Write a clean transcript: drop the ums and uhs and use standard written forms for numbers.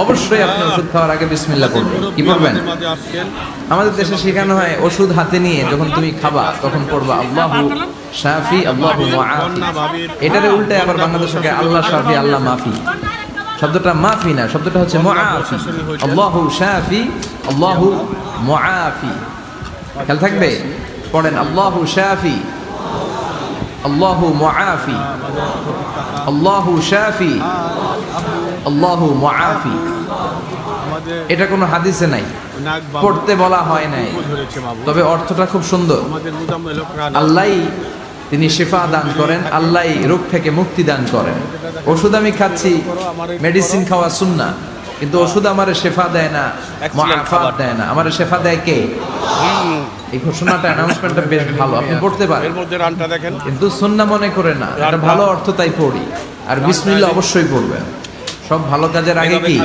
অবশ্যই আপনি ওষুধ খাওয়ার আগে বিসমিল্লাহ পড়বেন। কি পড়বেন? আমাদের দেশে শেখানো হয় ওষুধ হাতে নিয়ে যখন তুমি খাবা তখন পড়বা আল্লাহু শাফি আল্লাহু মুআফি। এটারে উল্টে আবার বাংলাদেশে আল্লাহ শাফি আল্লাহ মাফি। শব্দটা মাফি না, শব্দটা হচ্ছে মুআফি। আল্লাহু শাফি আল্লাহু মুআফি। খেয়াল থাকবে, পড়েন আল্লাহু শাফি আল্লাহু মুআফি আল্লাহু শাফি আল্লাহু মুআফি। এটা কোনো হাদিসে নাই, পড়তে বলা হয় নাই, তবে অর্থটা খুব সুন্দর। আল্লাহই তিনি শিফা দান করেন, আল্লাহই রোগ থেকে মুক্তি দান করেন। ওষুধ আমি খাচ্ছি, মেডিসিন খাওয়া সুন্নাহ, কিন্তু ওষুধ আমারে শেফা দেয় না, মুআফাত দেয় না। আমারে শেফা দেয় কে? এই ঘোষণাটা, অ্যানাউন্সমেন্টটা বেশ ভালো, আপনি পড়তে পারেন। এর মধ্যে রানটা দেখেন, কিন্তু সুন্নাহ মনে করে না, এটা ভালো অর্থ তাই পড়ি। আর বিসমিল্লাহ অবশ্যই পড়বেন। সব ভালো কাজের আগে কি?